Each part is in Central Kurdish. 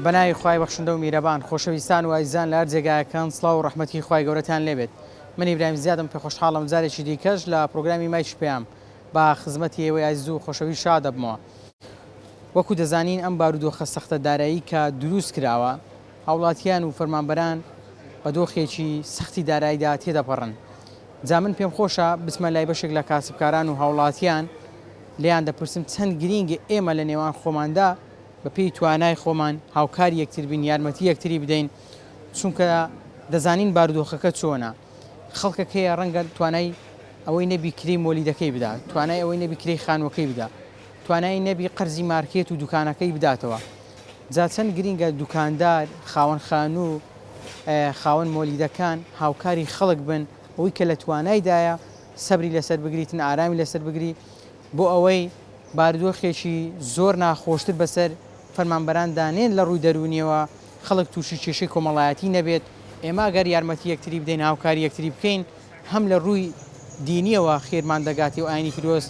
بەناوی خوای بەخشندە و میرەبان خۆشەویستان و ئازیزان لە هەر جێگایەکان سڵاو و ڕەحمەتی خوای گەورەتان لێبێت. من ئیبراهیم زیادم پێ خۆشحاڵم جارێکی دیکەش لە پرۆگرامی مایش پێیام با خزمەتی ئێوەی ئازیز و خۆشەوی شاد دەبمەوە. وەکو دەزانین ئەم بارودۆخە سەختە دارایی کە دروست کراوە هاوڵاتیان و فەرمانبەران بە دۆخێکی سەختی داراییدا تێدەپەڕن. جا من پێم خۆشە بچمە لای بەشێک لە کاسبکاران و هاوڵاتیان لیان دەپرسم چەند گرینگە ئێمە لە نێوان خۆماندا بە پێی توانای خۆمان هاوکاری یەکتر بین، یارمەتی یەکتری بدەین، چونکە دەزانین بارودۆخەکە چۆنە. خەڵکەکەیە ڕەنگە توانای ئەوەی نەبی کرێی مۆلیدەکەی بدات، توانای ئەوەی نەبی کرێی خانوەکەی بدات، توانای نەبی قەرزی مارکێت و دوکانەکەی بداتەوە. جا چەند گرینگە دوکاندار، خاوەن خانوو، خاوەن مۆلیدەکان هاوکاری خەڵک بن، ئەوەی کە لە توانایدایە سەبری لەسەر بگریتن، ئارامی لەسەر بگری بۆ ئەوەی بارودۆخێکی زۆر ناخۆشتر بەسەر فەرمانبەران دانێن لە ڕووی دەرونیەوە، خەڵک تووشی کێشەی کۆمەڵایەتی نەبێت. ئێمە گەر یارمەتی یەکتری بدەین، هاوکاری یەکتری بکەین، هەم لە ڕووی دینیەوە خێرمان دەگاتی و ئاینی پیرۆز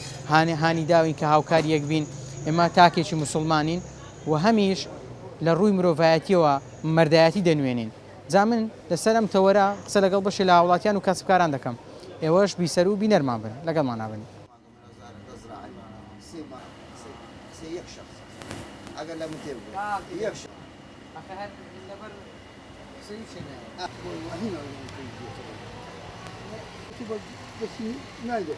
هانی داوین کە هاوکاری یەک بین، ئێمە تاکێکی موسڵمانین و هەمیش لە ڕووی مرۆڤایەتیەوە مەردایەتی دەنوێنین. جا من لەسەر ئەم تەوەرە قسە لەگەڵ بەشی لە هاوڵاتیان و کاسبکاران دەکەم، ئێوەش بیسەر و بینەرمان بن، لەگەڵمان نابن. أقل من تبغى يكشف. أخي لبر سيشنا. هنا تبغى بس نايدة.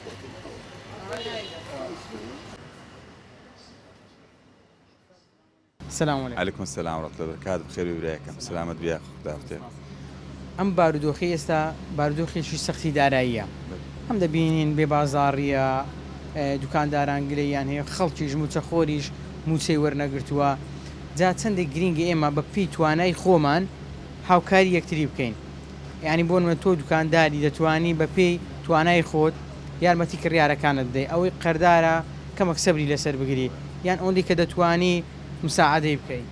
السلام عليكم. عليكم السلام ورحمة الله وبركاته. بخير وبركاته. سلامة بيا خدافتي. ئەم بارودۆخی ئێستا بارودۆخێکی سەختی داراییە. ئەم دەبینین بێ بازاڕیە، دوکانداران گلەیان هەیە، خەڵکیش موچەخۆریش موچەی وەرنەگرتووە. جا چەندێک گرینگە ئێمە بە پێی توانای خۆمان هاوکاری یەکتری بکەین. یعنی بۆ نمونە تۆ دوکانداری دەتوانی بە پێی توانای خۆت یارمەتی کڕیارەکانت بدەیت، ئەوەی قەردارە کەمەک سەبری لەسەر بگری، یان ئەوەی کە دەتوانی مساعدەی بکەیت.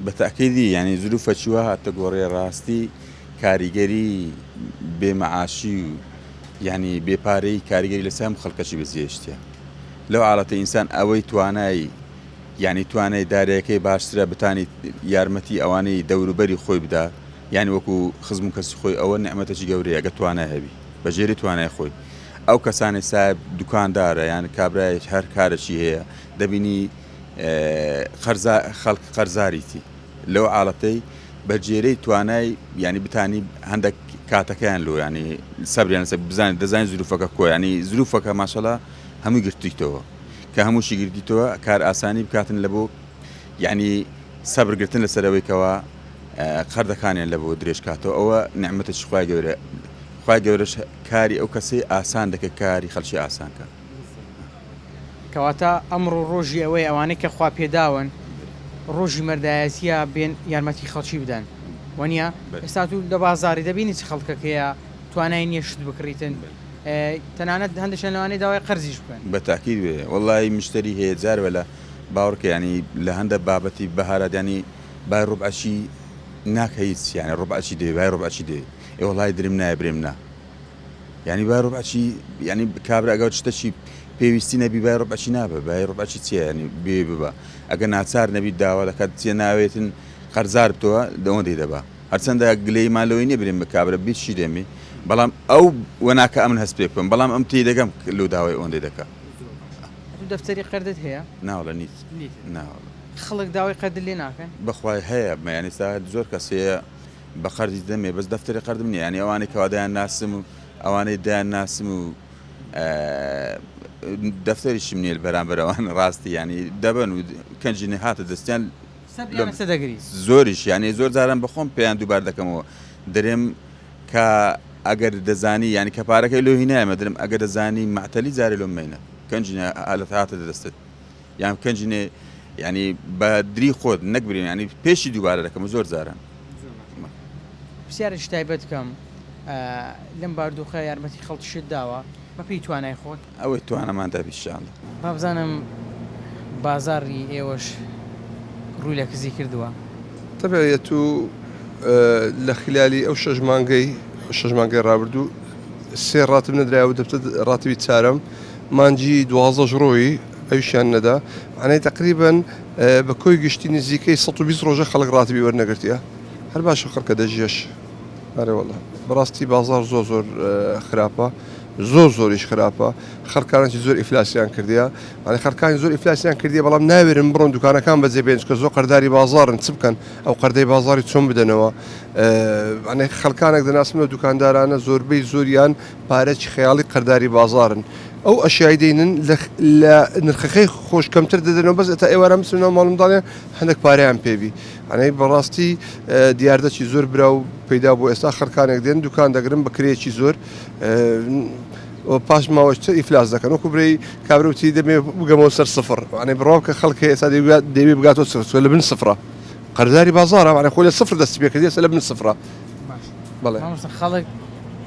بتأكيدي يعني ظروف شوها تقوري راستي كاريجري بمعاشي يعني بباري كاريجري لسام خلقشي بزيشتيا لو على إنسان أوي تواناي يعني تواناي داريكي باشترا بتاني يارمتي أواني دورو بري خوي بدا يعني وكو خزم كسي خوي أول نعمة شي جوري أجا تواناي هبي بجري تواناي خوي أو كساني ساب دكان دار يعني كابراي هر كارشي هي دبيني خلق قرزاريتي لو عالتي بجيري تواناي يعني بتاني عندك كاتكان له يعني صبر يعني بزان دزاين ظروفك كو يعني ظروفك ما شاء الله هم قرتيتوا كهمو شي قرتيتوا كار اساني بكاتن لبو يعني صبر قرتن لسروي كوا قرد كان لبو دريش كاتو او نعمه الشخواي جوري خوای گەورەش کاری ئەو کەسەی ئاسان دەکە کاری خەڵکی ئاسانکە. کەواتە ئەمڕۆ ڕۆژی ئەوەی ئەوانەی کە خوا پێداون ڕۆژی مەردایەتیە بێن یارمەتی خەڵکی بدەن وەنیە ئێستا تو لە بازاری دەبینی چ خەڵکەکەیە توانای نییە شت بکڕیتن تەنانەت هەندێک لەوانەی داوای قەرزیش بکەن. بەتاکید وەڵی مشتری هەیە جار وەلا باوەڕکە ینی لە هەندە بابەتی بەهارات ینی بای ڕوبعەشی ناکەیت یعنی ڕوبعەچی دێ بای ڕوبعەچی دێ وڵی درم نایە برێم نا ینی بای ڕوبعەچی ینی کابرا ئەگەوت شتەشی پێویستی نەبی بای ڕوبعەچی نابە بای ڕوبعەچی چیە ینی بێ ببە ئەگە ناچار نەبی داوا دەکات چیە ناوێتن قەرزار بتەوە دەوەندەی دەبا هەرچەندە گلەی مالەوەی نیە برێم بە کابرا بیتشی دێمی بەڵام ئەو وەناکە ئەمن هەست پێ بکەم بەڵام ئەم تی دەگەم لەو داوای ئەوەندەی دەکات. دەفتەری قەردت هەیە؟ ناوەڵە نیت ناوەڵە خەڵک داوای قەرد لێ ناکەن؟ بەخوای هەیە ینی ساعت زۆر کەسەیە بە قەرزی دەمێ بەس دەفتەری قەردم نیە ینی ئەوانەی کەوادایان ناسم و ئەوانەی دایان ناسم و دەفتەریشم نیە بەرامبەرەوان ڕاستی ینی دەبن و کەنجینە هاتە دەستیان دەگری زۆریش ینی زۆر جاران بەخۆم پێیان دووبار دەکەمەوە دەرێم کە ئەگەر دەزانی ینی کە پارەکەی لۆ هینایمە دەرم ئەگەر دەزانی معتەلی جارێ لۆ مەینە کەنجینە ئالەت هاتە دەستت یان کەنجینێ ینی بە دری خۆت نەکبرین ینی پێشی دووبارە دەکەم زۆر جاران. پرسیارێکی تایبەت بکەم لەم باردۆخە یارمەتی خەڵکیشت داوە بە پێی توانای خۆت؟ ئەوەی توانەمان دابی ئینشاءالله. با بزانم بازاڕی ئێوەش ڕووی لە کزی کردووە؟ تەبێت و لە خلالی ئەو شەژ مانگەی ڕابردوو سێ ڕاتب نەدرایەوە دەبتە ڕاتبی چارەم مانجی 12 ڕۆی ئەویشیان نەدا ئەنەی تقریبان بە کۆی گشتی نزیکەی 120 ڕۆژە خەڵک ڕاتبی وەرنەگرتیە هەر باشە خەڵکە دەژێش ئەرێوەڵە بەڕاستی بازار زۆر خراپە زۆریش خراپە خەڵکانێکی زۆر ئیفلاسیان کردیە ئەڵێ خەڵکانی زۆر ئیفلاسیان کردیە بەڵام ناوێرن بڕۆن دوکانەکان بەجێبێن کە زۆر قەرداری بازارن چ بکەن ئەو قەردەی بازاری چۆن بدەنەوە ئەنێ خەڵکانێک دەناسمەوە دوکاندارانە زۆربەی زۆریان پارێکی خەیاڵی قەرداری بازارن ئەو ئەشیای دەینن لە نرخەکەی خۆشکەمتر دەدەنەوە بەس ئێتا ئێوارە مسنەوە ماڵمداڵێن هەندێک پارەیان پێوی ئەنەی بەڕاستی دیاردەکی زۆر برا و پەیدا بۆ ئێستا خەڵکانێک دێن دوکان دەگرن بە کرێکی زۆر پاش ماوەشتە ئیفلاس دەکەن وەکو برەی کابروتی دەمێ بگەمەوە سەر سفر ئەنێ بڕاو کە خەڵکی ئێستا دەبێ بگاتەوە سفر لە بن سفرە قەرداری بازارە ئەنێ خۆی لە سفر دەستی پێ کردی لە بن سفرە بەڵێ خەڵک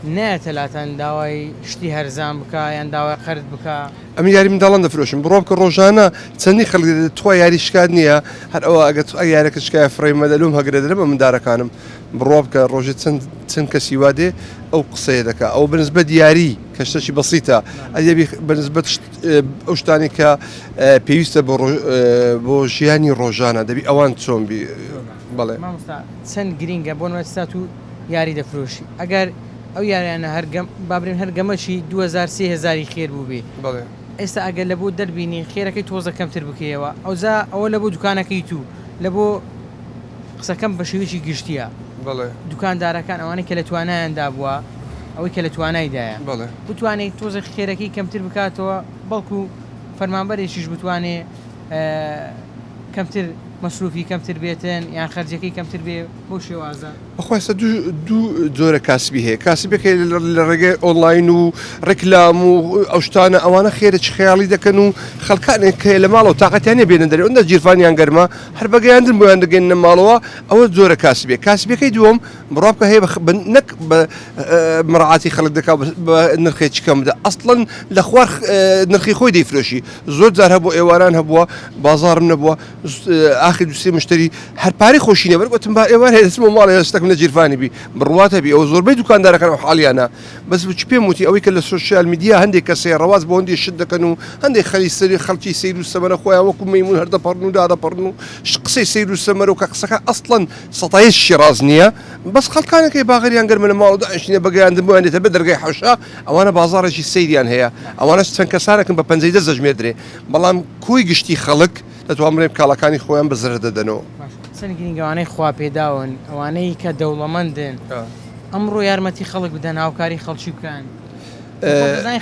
ناتەلاتەن داوای شتی هەرزان بکە یان داوای قەرز بکە ئەم یاری منداڵان دەفرۆشن بڕۆ بکە ڕۆژانە چەندی خەڵک تۆ یاری شکات نییە هەر ئەوە ئەگەر یارەکە شکای فڕێمەدەلوم هەگرە دەرە بە مندارەکانم بڕۆ بکە ڕۆژێ چەند کەسی وادێ ئەو قسەیە دەکە ئەو بنسبە دیاری کە شتێکی بەسیتە ئەدەبی بەنسبەت ئەو شتانی کە پێویستە بۆ ژیانی ڕۆژانە دەبی ئەوان چۆن بی بەڵێ چەند گرینگە بۆ نوێستات و یاری دەفرۆشی ئەگەر ئەو یاریانە بابرین هەرگەمەشی 2030 خێر بوو بێ ئێستا ئەگەر لە بۆ دەربینی خێرەکەی تۆزە کەمتر بکەیەوە ئەوە لە بۆ دوکانەکەی تو لە بۆ قسەکەم بە شێوەیەکی گشتیە دوکاندارەکان ئەوانەی کە لە توانایاندا بووە ئەوەی کە لە توانایدایە بتوانێت تۆزە خێرەکەی کەمتر بکاتەوە بەڵکو فەرمانبەرێکیش بتوانێ کەمتر مەسروفی کەمتر بێتن یان خەرجەکەی کەمتر بێ بۆ شێوازە بەخوایستە دوو جۆرە کاسبی هەیە کاسبەکە لە ڕێگەی ئۆنلاین و ڕێکلام و ئەو شتانە ئەوانە خێرەی خەیاڵی دەکەن و خەڵکانێک کە لە ماڵەوە تااقەتیانە بێنن دەرێ ئەوەندە جیرفانیان گەرمە هەر بەگەیاندن بۆیان دەگەێنە ماڵەوە ئەوە جۆرە کاسبێ کاسبەکەی دووەم بڕابکە هەیە نەک بە مڕعاتی خەڵک دەکا بە نرخێکی کەم بدە ئەسڵەن لە خوار نرخی خۆی دەیفرۆشی زۆر جار هەبوو ئێواران هەبووە بازارم نەبووە ئاخر دوسێ مشتری هەر پارەی خۆشینە بەرگوتم با ئێوان هێدەچمەوە ماڵی شتێکم لە جیرفانی بی بڕواتە بی ئەو زۆربەی دوکاندارەکان و حاڵیانە بەس چ پێم وتی ئەوەی کە لە سۆشیال میدیا هەندێک کەسێ ڕەواز بۆ هەندێک شت دەکەن و هەندێک خەلیسەری خەڵکی سەیر و سەمەرە خۆیان وەکو مەیمون هەردەپەڕن و دادەپەڕن و قسەی سەیر و سەمەرە و کە قسەکە ئەسڵەن سەتایش شیراز نییە بەس خەڵکانەکەی باغریان گەرمە لە ماڵ داعشینە بەگەیاندن بۆیان دێتە بە دەرگای حەوشا ئەوانە بازارێکی سەیریان هەیە ئەوانەش چەند کەسانێکن بە 50 دەژمێردرێ بەڵام کۆی گشتی خەڵک دەتوانڕێ کاڵەکانی خۆیان بەزرە دەدەنەوە سنگینگەوانەی خوا پێداون ئەوانەی کە دەوڵەمەندن ئەمڕۆ یارمەتی خەڵک بدەن هاوکاری خەڵکی بکەن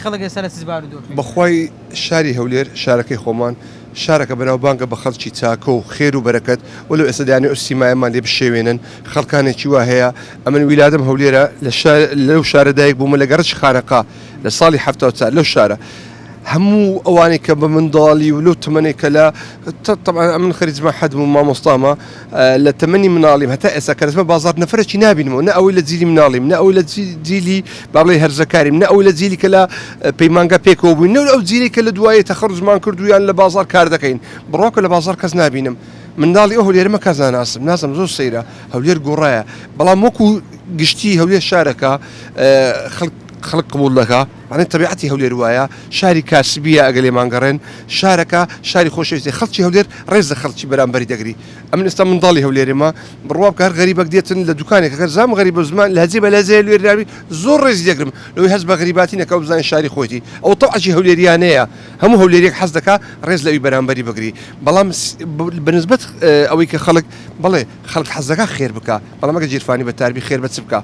خەڵک ئێستا لە سزبار و دۆ بەخوای شاری هەولێر شارەکەی خۆمان شارەکە بەناوبانگە بە خەڵکی چاکە و خێر و بەرەکەت وەلو ئێستادانی ئۆسیمایەمان لێ بشێوێنن خەڵکانێکی وا هەیە ئەمن ویلادم هەولێرە لەو شارەدایک بوومە لە گەڕش خانەقا لە ساڵی 1970 لەو شارە هەموو ئەوانێک کە بە منداڵی و لەو تمەنێکە لە طبعا من خەریجمە حەدم و مامۆستامە لە تەمەنی مناڵیم هەتا ئێستا کەرزمە بازار نەفرەکی نابینمەوە نە ئەوەی لە جیلی مناڵیم نە ئەوەی لە جیلی باڵی هەرزەکاریم نە ئەوەی لە جیلی کە لە پەیمانگە پێکەوە بووین نە ئەو جیلی کە لە دوایە تەخەڕجمان کردویان لە بازار کار دەکەین بڕۆکە لە بازار کەس نابینم منداڵی ئەو هەولێرمە کەس ناسم نازم زۆر سەیرە هەولێر گۆڕایە بەڵام وەکو گشتی هەولێر شارەکە خەڵک قبول دەکا ئەنێ تەبیعەتی هەولێر وایە شاری کاسبیە ئەگەر لێمانگەڕێن شارەکە شاری خۆشەویستی خەڵکی هەولێر ڕێز لە خەڵکی بەرامبەری دەگری ئەمن ئێستا منداڵی هەولێرێمە بڕواب کە هەر غەریبەک دێتن لە دوکانێک کە زام غەریب بە زمان لە هەجێ بە لەزێ لێراوی زۆر ڕێزی دەگرم لەوەی هەست بە غەریباتی نەکە بزانین شاری خۆیتی ئەو تەوعەکی هەولێریانەیە هەموو هەولێریەک حەز دەکا ڕێز لەوی بەرامبەری بگری بەڵام بەنسبەت ئەوەی کە خەڵک بەڵێ خەڵک حەز دەکا خێر بکە بەڵام ئەگە جیرفانی بە تاربی خێر بە چ بکە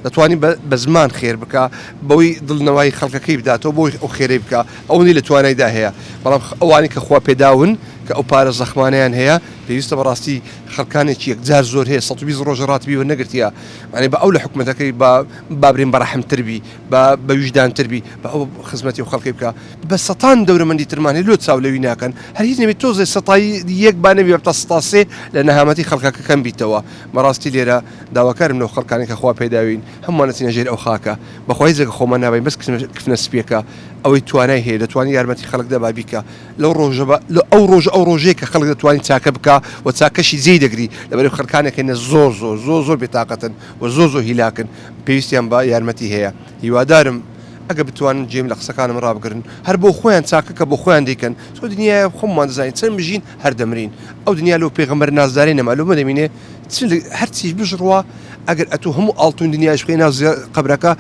دەتوانی بە زمان خێر بکە بەوەی دڵنەوەی خەڵکەکەی بداتەوە بۆی ئەو خێرەی بکە ئەوەی لە توانایدا هەیە بەڵام ئەوانی کە خوا پێداون کە ئەو پارە زەخمانیان هەیە پێویستە بەڕاستی خەڵکانێکی یەکجار زۆر هەیە 120 ڕۆژ ڕاتبی و نەگرتیە معنی بە ئەو لە حکومەتەکەی بابرین بەڕەحمتر بی بە ویژدانتر بی بە ئەو خزمەتی و خەڵکی بکە بە سەتان دەورەمەندی ترمانی لۆ چاولەوی ناکەن هەر هیچ نەبێت تۆزێ سەتایی یەک بانەبی بە سەتاسێ لە نەهامەتی خەڵکەکەکەم بیتەوە بەڕاستی لێرە داواکارم لەو خەڵکانی کە خوا پێداوین هەمووانەتی نەژێر ئەو خاکە بەخوای زەکە خۆمان نابین بەس کفنە سپێکە ئەوەی توانای هەیە دەتوانانی یارمەتی خەڵک دەبا بیکە لەو ڕۆژە لە ئەو ڕۆژەیە کە خەڵک دەتوانین چاکە بکە و چاکەشی زێی دەگری لەبەرەوەی خەڵکانێکە زۆر بێتاقەتن و زۆر هیلاکن پێویستیان بە یارمەتی هەیە هیوادارم ئەگە بتوانن جێم لە قسەکانم ڕابگرن هەر بۆ خۆیان چاکە کە بۆ خۆیان دیکەن تۆ دنیای خۆممان دەزانین چەند بژین هەر دەمرین ئەو دنیا لەو پێغەمبەر نازداری نەمالومە دەمینێ هەرچیش بژڕوە ئەگەر ئەتوو هەموو ئاڵتون دنیاش بخەی ناو قەبرەکە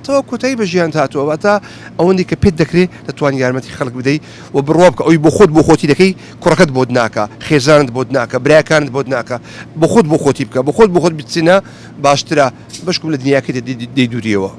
تاوە کۆتایی بە ژیان هاتووە تا ئەوەندی کە پێت دەکرێت دەتوانین یارمەتی خەڵک بدەیت و بڕوا بکە ئەوی بۆ خۆت بۆ خۆتی دەکەی کوڕەکەت بۆت ناکە خێزانت بۆت ناکە برایەکانت بۆت ناکە بۆ خۆت بۆ خۆتی بکە بۆ خۆت بۆ خۆت بچینە باشترە بەشکم لە دنیاکەی دەیدوریەوە.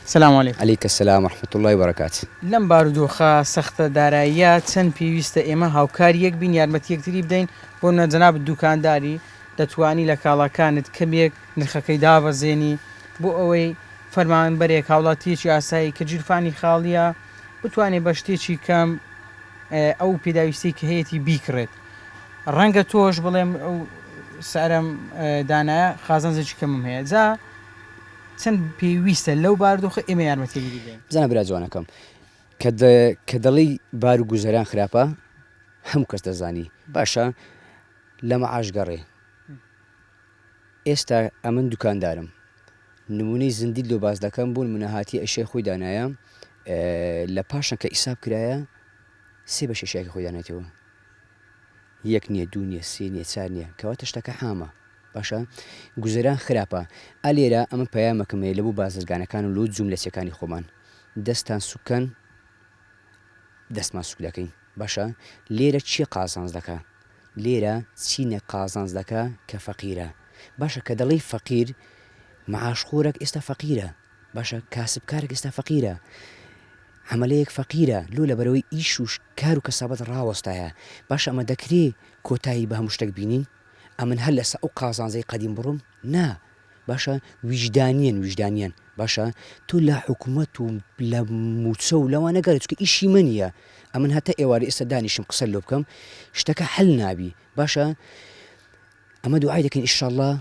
سلام علیکم. عليك السلام ورحمة الله وبركاته. لەم بارودۆخە سەختە داراییە چەند پێویستە ئێمە هاوکاریەک بین یارمەتی یەکتری بدەین بۆ نەجەناب دوکانداری دەتوانی لە کاڵاکانت کەمێک نرخەکەی دابەزێنی بۆ ئەوەی فەرمانبەرێک هاوڵاتیەکی ئاسایی کە جیرفانی خاڵیە بتوانێت بە شتێکی کەم ئەو پێداویستی کە هەیەی بیکڕێت. ڕەنگە تۆش بڵێم ئەو سەرم دانایە خازانزێکی کەمم هەیە جا چەند پێویستە لەو بارودۆخە ئێمە یارمەتیی بدەین. بزانە برا جوانەکەم کە دەڵی بار و گوزەران خراپە هەموو کەس دەزانی باشە لە مەعاش گەڕێ. ئێستا ئەمن دوکاندارم نمونەی زندی لۆ باز دەکەم بوون منەهاتی ئەشەی خۆی دانایە لە پاشان کە ئیساب کرایە سێ بە شێشایەکی خۆی دانێتەوە یەک نییە دوو نییە سێ نییە چار نییە کەواتە شتەکە حامە باشە گوزەران خراپە ئا لێرە ئەمە پەیامەکەمەیە لە بوو بازرگانەکان و لۆ جوملەتیەکانی خۆمان دەستان سوکەن دەستمان سوک دەکەین باشە لێرە چی قازانز دەکە لێرە چینە قازانز دەکە کە فەقیرە باشە کە دەڵی فەقیر معاشخۆرێک ئێستا فەقیرە باشە کاسبکارێک ئێستا فەقیرە عملەیەک فەقیرە لۆ لەبەرەوەی ئیش و کار و کەسابەت ڕاوەستایە باشە ئەمە دەکرێت کۆتایی بە هەموو شتێک بینین ئەمن هەر لەسەر ئەو قازانزەی قەدیم بڕۆم نا باشە ویژدانیان باشە تو لە حکوومەت و لە موچە و لەوانە گەرە چکە ئیشی منیە ئەمن هەتا ئێوارە ئێستا دانیشم قسە لۆ بکەم شتەکە هەل نابی باشە ئەمە دوعای دەکەین ئینشاءالله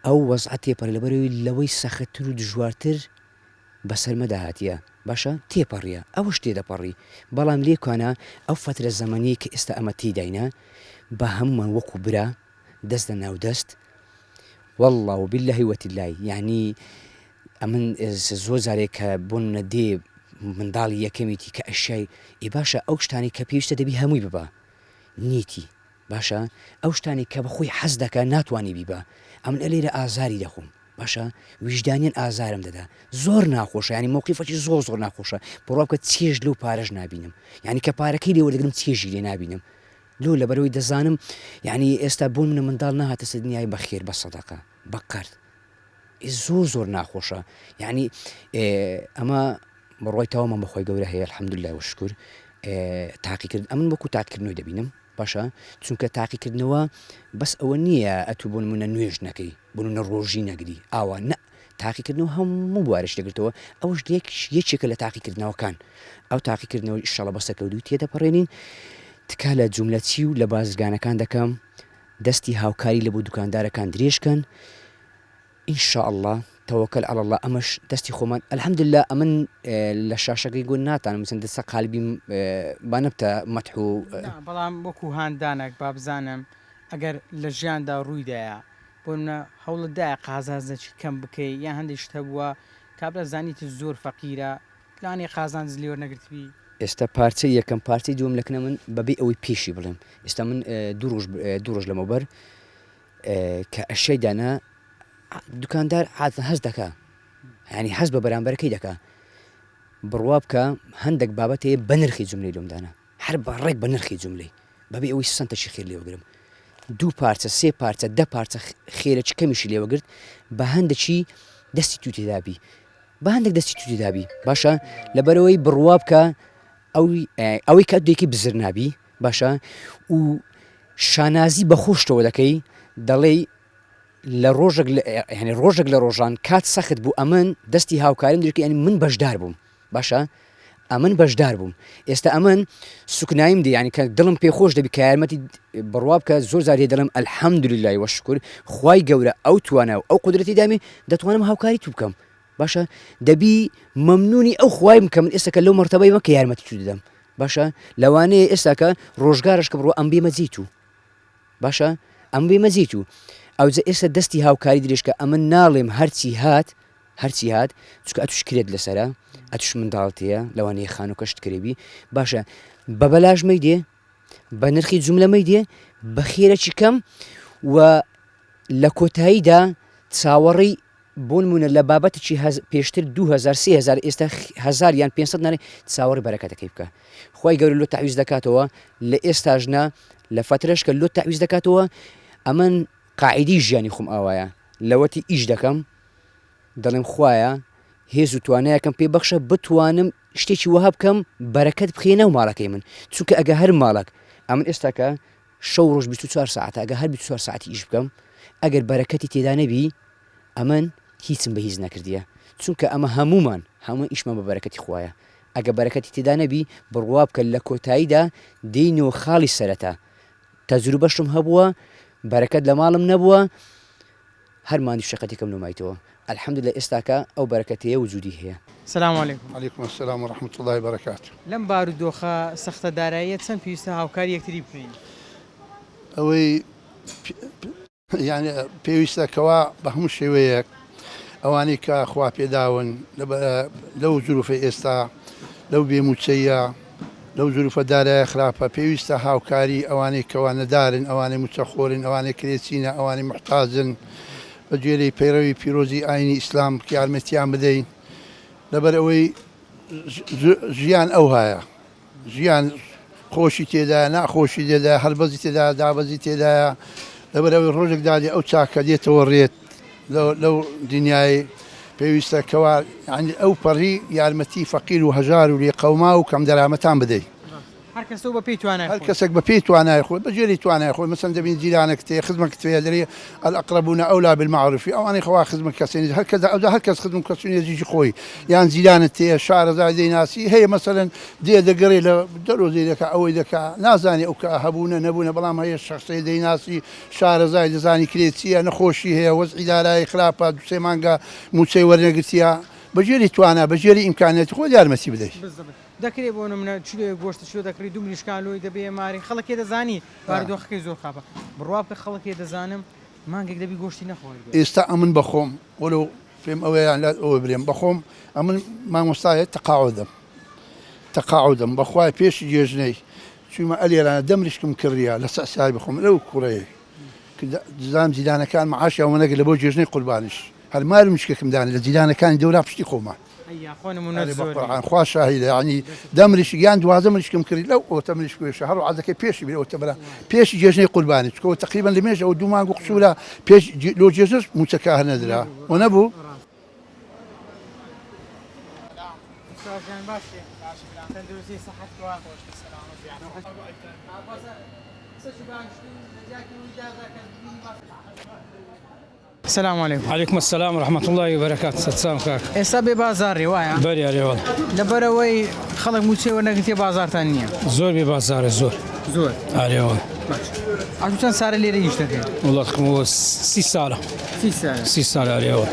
ئەو وەزعەت تێپەڕی لەبەرەوەی لەوەی سەختتر و دژوارتر بەسەرمەدا هاتیە باشە تێپەڕیە ئەوەش تێدەپەڕی بەڵام لێکوانە ئەو فترە زەمەنی کە ئێستا ئەمە تێداینە بە هەمومان وەکو برا دەست لە ناو دەست والله وبالله وتالله یعنی ئەمن زۆر جارێک کە بۆن نەدێ منداڵی یەکەمیتی کە ئەشای ئێ باشە ئەو شتانی کە پێویستە دەبی هەمووی ببە نیتی باشە ئەو شتانی کە بە خۆی حەز دەکە ناتوانانی بیبە ئەمن لێرە ئازاری دەخۆم باشە ویژدانیان ئازارم دەدا زۆر ناخۆشە ینی مووقیفەتی زۆر ناخۆشە بڕوا بکە چێژ لەو پارەش نبینم یعنی کە پارەکەی لێوەدەگرم چێژی لێ نبینم لۆ لەبەرەوەی دەزانم یعنی ئێستا بۆن منە منداڵ نهاتە سەر دنیای بەخێر بە سەدەقە بە قەرد زۆر ناخۆشە یعنی ئەمە بڕۆی تاوامە بەخۆی گەورە هەیە الحەمدولله وشکر تاقیکرد ئەمن وەکو تاقیکردنەوەی دەبینم باشە چونکە تاقیکردنەوە بەس ئەوە نییە ئەتوو بۆن منە نوێژ نەکەی بۆنە ڕۆژی نەگری ئاوا نە تاقیکردنەوە هەموو بوارش دەگرێتەوە ئەوش یەکێکە لە تاقیکردنەوەکان ئەو تاقیکردنەوەی ئینشاڵڵا بەسەکە دوو تێدەپەڕێنین تکا لە جوملەتی و لە بازرگانەکان دەکەم دەستی هاوکاری لە بۆ دوکاندارەکان درێژکەن ئینشاءالله تەوەکەل عەڵە الله ئەمەش دەستی خۆمان الحەمدولله ئەمن لە شاشەکەی گۆن ناتانم چەند دەسە قالبیم با نەبتە مەدح و بەڵام وەکو هاندانێک با بزانم ئەگەر لە ژیاندا ڕوویدایە بۆ منە هەوڵتدایە قازانجێکی کەم بکەی یان هەندێک شتە بووە کابرا زانیت زۆر فەقیرە پلانی قازانج لێوە نەگرتوی ئێستا پارچەی یەکەم پارتی دووەم لەکنە من بەبێ ئەوەی پێشی بڵێم ئێستا من دوو ڕۆژ لەمەوبەر کە ئەشەی دانا دوکاندار عادەتەن هەست دەکا ینی هەست بە بەرامبەرەکەی دەکا بڕوا بکە هەندێک بابەت هەیە بە نرخی جوملەی لۆمدانە هەر بەڕێک بە نرخی جوملەی بەبێ ئەوەی سنتەشی خێر لێوەگرم دوو پارچە سێ پارچە دە پارچە خێرەی کەمیشی لێوەگرت بە هەندێکی دەستی تو تێدابی بە هەندێک دەستی تو تێدابی باشە لەبەرەوەی بڕوا بکە ئەوەی کە دوێکی بزر نابی باشە و شانازی بە خۆشتەوە دەکەی دەڵێ لە ڕۆژێک لە ڕۆژان کات سەخت بوو ئەمن دەستی هاوکاریم درکە ینی من بەشدار بووم باشە ئەمن بەشدار بووم ئێستا ئەمن سوکنایم دی ینی کە دڵم پێخۆش دەبی کە یارمەتی بڕوا بکە زۆر زاری دەڵم الحەمدولله وەشکر خوای گەورە ئەو توانە و ئەو قودرەتی دامی دەتوانم هاوکاری تو بکەم باشە دەبی مەمنونی ئەو خوایم کە من ئێستاکە لەو مەرتەبەی مە کە یارمەتی تو دەدەم باشە لەوانەیە ئێستاکە ڕۆژگارش کە بڕۆ ئەم بێمەجیت و باشە ئەم بێمەجیت و ئەوجە ئێستا دەستی هاوکاری درێژکە ئەمە ناڵێم هەرچی هات چکە ئەتوش کرێت لەسرە ئەتوش منداڵتەیە لەوانەیە خانووکە شتکرێبی باشە بە بەلاشمەی دێ بە نرخی جوملەمەی دێ بە خێرەکی کەم و لە کۆتاییدا چاوەڕی بۆ نمونە لە بابەتێکی پێشتر 2000 3000 ئێستا 1000 یان 500 نانێ چاوەڕی بەرەکەتەکەی بکە خۆی گەورە لۆ تعویز دەکاتەوە لە ئێستاژنا لە فترەشکە لۆ تعویز دەکاتەوە ئەمن قاعیدی ژیانی خۆم ئاوایە لەوەتی ئیش دەکەم دەڵێم خوایە هێز و توانایەکەم پێ بەخشە بتوانم شتێکی وەها بکەم بەرەکەت بخێنە و ماڵەکەی من چونکە ئەگە هەر ماڵک ئەمن ئێستاکە شەو ڕۆژ 24 ساعت ئەگە هەر 24 ساعتی ئیش بکەم ئەگەر بەرەکەتی تێدا نەبی ئەمن هیچم بە هیچ نەکردیە چونکە ئەمە هەمومان ئیشمە بە بەرەکەتی خوایە ئەگە بەرەکەتی تێدا نەبی بڕوا بکە لە کۆتاییدا دێینەوە خاڵی سەرەتا تەجروبەشم هەبووە بەرەکەت لە ماڵم نەبووە هەرمانی شەقەتێکم نومایتەوە الحەمدولillah ئێستاکە ئەو بەرەکەتەیە وجودی هەیە سلام علیکم عليكم السلام ورحمة الله وبركاته لەم بارودۆخە سەختە داراییە چەند پێویستە هاوکاری یەکتری بکەین ئەوەی یعنی پێویستە کەوا بە هەموو شێوەیەک ئەوانەی کە خوا پێداون لەو زروفی ئێستا لەو بێموچەیە لەو زروفە دارایە خراپە پێویستە هاوکاری ئەوانەی کەوا نەدارن ئەوانەی موچەخۆرن ئەوانەی کرێچینە ئەوانەی محتاجن بە گوێرەی پەیڕەوی پیرۆزی ئاینی ئیسلام یارمەتیان بدەین لەبەر ئەوەی ژیان ئەو هایە ژیان خۆشی تێدایە ناخۆشی تێدا هەربەزی تێدا دابەزی تێدایە لەبەر ئەوەی ڕۆژێک دادی ئەو چاکە دێتەوە ڕێت لەو دنیای پێویستە کەوا ئەو پەڕی یارمەتی فەقیر و هەژار و لێ قەوما و کەم دەرامەتان بدەیت هەر کەسە بە پێی توانای هەر کەسێک بە پێی توانای خۆی بە جێری توانای خۆی مەسەن دەبین جیرانێک تێ خزمەت توێ دەرێ الأقربون أولى بالمعروف ئەوانەی خوا خزمەت کەسێنی هەر کەس خزم کەسونێزیی خۆی یان جیرانت تێ شارەزای دەیناسی هەیە مەسەرەن دێ دەگەڕێ لە دەرۆزەی دەکا ئەوەی دەکا نازانێ ئەو کە هەبوونە نەبوونە بەڵام هەیە شخصی دەیناسی شارەزای دەزانی کرێت چییە نەخۆشی هەیە وەزعی دارایی خراپە دو سێ مانگە موچەی وەرنەگرتیە بەژێری توانە بەژێری ئیمکانێتی خۆی یارمەتی بدەیت دەکرێت بۆ منە گۆشت چ دەکری دوو ملیشکانلۆی دەبێ ماری خەڵکی دەزانی بارودۆخەکەی زۆر خراپە بڕوا بکە خەڵکی دەزانم مانگێک دەبی گۆشتی نەخۆی ئێستا ئەمن بەخۆم وەلو پێم ئەوەیان لات ئەوە برێم بەخۆم ئەمن مامۆستایە تەقاعودم بەخوای پێشی جێژنەی چوومە ئەلێرانە دەمریشکم کڕیا لە سەساری بخۆم لەو کوڕەیە دزانام جیلانەکان مەعاشیان وەنەگە لە بۆ جێژنەی قوربانیش هەرمار مشکێکم دانێت لە جیلانەکانی دەورا پشتی خۆمان خوا شاهیدە ینی دەمریش یان دوازە مریشکم کردی لەو ئۆتە مریشکێشە هەڕ عادەکەی پێشی بێ ئەوتە بەرە پێشی جێژنەی قوربانی چکەوە تقریبا لە مێژ ئەو دوو مانگ و قسوورە پێش لۆ جێژنەش موچەکە هەر نەدرا و نەبوو السلام عليكم. عليكم السلام ورحمة الله وبركاته. ستسام كاك. ئێستا بێ بازاڕی وایە بەری ئەرێوەڵ لەبەرەوەی خەڵک موچەی وەرنەگرتێ بازارتان نییە زۆر بێ بازارە زۆر ئەرێوەڵ ئەتو چەند سارە لێرە هیچ دەکەین وڵاتکەمەوە 30 ساڵە 30 ساڵە ئەرێوەڵ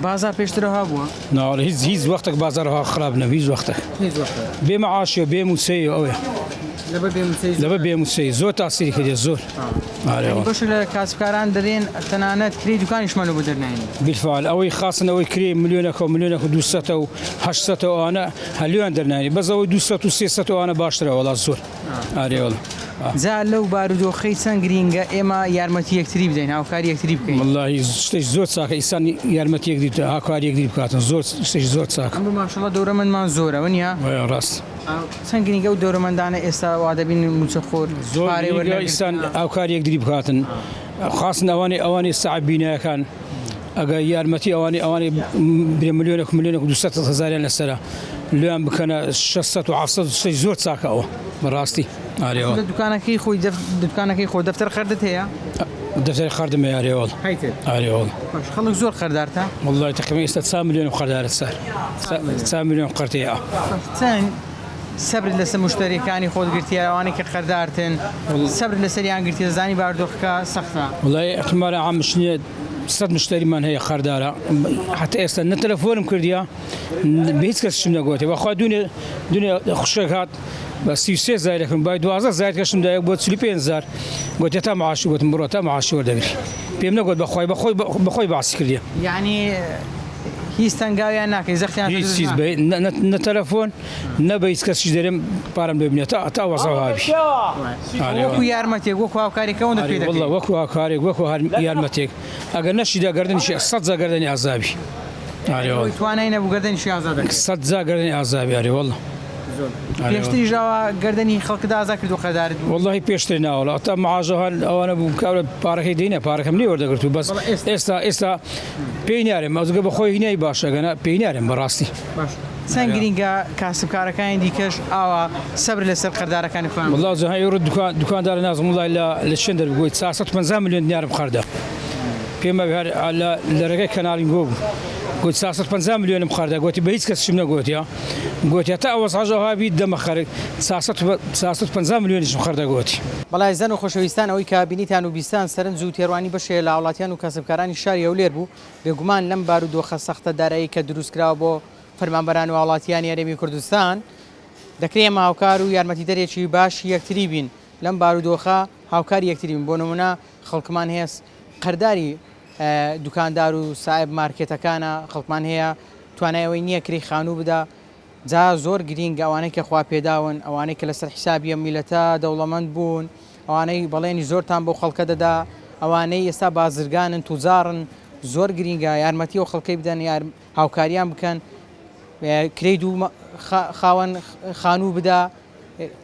بازار پێشترەوە بووە ناوەڵ هیچ وەختێک بازارەوە خراپ نەبوو هیچ وەختێک بێ مەعاشیە بێ موچەی ئەوێ لەبەر بێ موچەی زۆر تاسیری کردێ زۆر بەش لە کاسبکاران دەرێن تەنانەت کری دوکانیشمانە بۆ دەرناین بالفعل ئەوەی خاستنەوەی کرێ ملیۆنەکە و ملیۆنەکە 200 و 800 ئەوانە هەلیوان دەرنانی بەزەوەی 200 و 300 ئەوانە باشترە وڵات زۆر ئارێوەڵ جا لەو بارودۆخەی چەند گرینگە ئێمە یارمەتی یەکتری بدەین هاوکاری یەکتری بکەین والله شتێک زۆر چاکە ئیسان یارمەتی یەکدی هاوکاری یەکدی بکاتن زۆر شتێک زۆر چاکە ئەمڕۆ ماشەڵڵا دەورەمەندمان زۆرە وەنیا ڕاست چەند گرینگە و دەورەمەندانە ئێستا وا دەبین موچەخۆر زۆر ئیسان هاوکاری یەکدی بکاتن خاصن ئەوانەی سەعب بینایەکان ئەگە یارمەتی ئەوانەی برێ ملیۆنێک 200 هەزاریان لەسەرە لێیان بکەنە 600 و 700 شتێک زۆر چاکە ئەوە بەڕاستی ئارێوەڵ دوکانەکەی خۆی دەفتەر خەردت هەیە دەفتەری خەردم ئارێوەڵ ئارێوەڵ خەڵک زۆر خەردارتە والله تقریبا ئێستا 4 ملیۆن خەردارە سەر 4 ملیۆن قەرتەیە چەند سەبرت لەسەر مشتریەکانی خۆت گرتیە ئەوانەی کە خەردارتن سەبرت لەسەریان گرتی دەزانی بارودۆخەکە سەختە والله احتمال عامش نییە سەد مشتریمان هەیە خەردارە حتا ئێستا نە تەلەفۆنم کردیا بە هیچ کەسشم نەگوتێ وەخوا دونێ خوشک هات بە 33 زایرەکەم بای 12 زایت کەشمدایە بۆ 45,000 گوتێ تا معاشی گوتم بڕۆ تا معاشی وەردەگری پێم نەگوت بەخۆی باسی کردی یعنی هیچ تەنگاویان ناکەی زەختیان هیچ چیز نە تەلەفۆن نە بە هیچ کەسیش دەرێم پارەم ببینێت تا وەزەوابی وەکو یارمەتێک وەکو هاوکاریەکەەوە پێ والله وەکو هاوکارێک وەکو یارمەتێک ئەگەر نەشیدا گەردنیشی 100 جا گەردنی ئازابی توانای نەبوو گەردنیشی ئازاد 100 جا گەردنی ئازابی ئەرێ والله پێشتری ژاوە گەردنی خەڵکدا ئازا کرد و خەدارت بوو والله پێشتری ناوەڵە تا معاژەوان ئەوانە بوو کاورە پارەکەی دێنە پارەکەم لێ وەردەگرت و بەس ئێستا پێی نارێم ئەوزگە بەخۆی هینایی باشەگەنە پێی نارێم بەڕاستی چەند گرینگە کاسبکارەکانی دیکەش ئاوا سەبر لەسەر قەردارەکانی خۆیان والله زەهای ڕ دوکاندار نازم وڵای لە شندەر بگویت 450 میلیۆن دینارم خەردە پێمە لە ڕێگەی کەناڵین گۆ بوو گوت 450 میلیۆنم خەردە گوتی بە هیچ کەسشم نەگوتیا گوتی تا ئەوە ساژەهابی دەمە خەرک 450 میلیۆنیشم خەردە گوتی بەڵای زەن و خۆشەویستان ئەوەی کابینیتان و بیستان سەرنج و تێڕوانی بەشێ لە وڵاتیان و کەسبکارانی شاری هەولێر بوو بێگومان لەم بارودۆخە سەختە دارایی کە دروستکراوە بۆ فەرمانبەران و وڵاتیانی هەرێمی کوردستان دەکرێت هاوکار و یارمەتیدەرێکی باش یەکتری بین لەم بارودۆخە هاوکاری یەکتری بین بۆ نمونە خەڵکمان هەیە قەرداری دوکاندار و ساحب مارکێتەکانە خەڵکمان هەیە توانایەوەی نییە کری خانوو بدا جا زۆر گرینگە ئەوانەی کە خوا پێداون ئەوانەی کە لەسەر حسابیە میلەتە دەوڵەمەند بوون ئەوانەی بەڵێنی زۆرتان بۆ خەڵکە دەدا ئەوانەی ئێستا بازرگانن توزارن زۆر گرینگە یارمەتی و خەڵکەی بدەن هاوکاریان بکەن کرێی دوو خاوەن خانوو بدا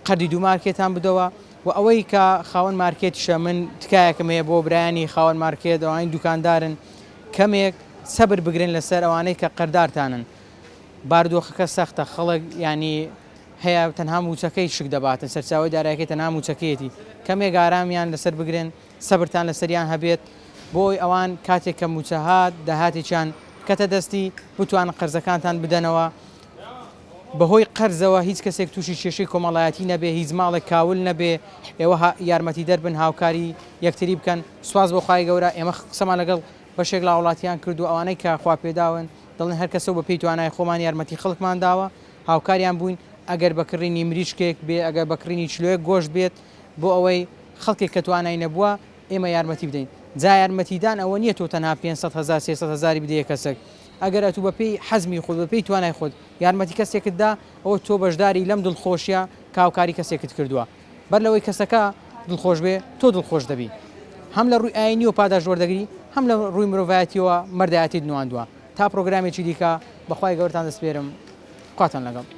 قەردی دوو مارکێتان بدەوە و ئەوەی کە خاوەن مارکێتیشە من تکایەکەم هەیە بۆ برایانی خاوەن مارکێت ئەوانی دوکاندارن کەمێک سەبر بگرن لەسەر ئەوانەی کە قەردارتانن باردۆخەکە سەختە خەڵک ینی هەیە تەنها موچەکەی شک دەباتن سەرچاوی دارایەکەی تەنها موچەکەیەتی کەمێک ئارامیان لەسەر بگرن سەبرتان لەسەریان هەبێت بۆی ئەوان کاتێک کە موچەهات داهاتێکیان کەتە دەستی بتوان قەرزەکانتان بدەنەوە بەهۆی قەرزەوە هیچ کەسێک تووشی کێشەی کۆمەڵایەتی نەبێ هیچ ماڵێک کاول نەبێ ئێوە یارمەتی دەربن هاوکاری یەکتری بکەن سواز بۆ خوای گەورە ئێمە قسەمان لەگەڵ بەشێک لە وڵاتیان کرد و ئەوانەی کە خوا پێداون دەڵێن هەر کەسە بە پێی توانای خۆمان یارمەتی خەڵکمان داوە هاوکاریان بووین ئەگەر بەکڕینی مریشکێک بێ ئەگەر بەکڕینی چلوەیەک گۆشت بێت بۆ ئەوەی خەڵکێک کە توانای نەبووە ئێمە یارمەتی بدەین جا یارمەتیدان ئەوە نییە تۆ تەنها 500,000 300,000 بدەیە کەسێک ئەگەر ئەتوو بە پێی حەزمی خۆت بە پێی توانای خۆت یارمەتی کەسێکتدا ئەوە تۆ بەشداری لەم دڵخۆشیە کاوکاری کەسێکت کردووە بەر لەوەی کەسەکە دڵخۆش بێ تۆ دڵخۆش دەبی هەم لە ڕووی ئاینی و پاداش وەردەگری هەم لە ڕووی مرۆڤایەتیەوە مەردایەتی نواندووە تا پرۆگرامێکی دیکە بەخوای گەورتان دەسپێرم خواتان لەگەڵ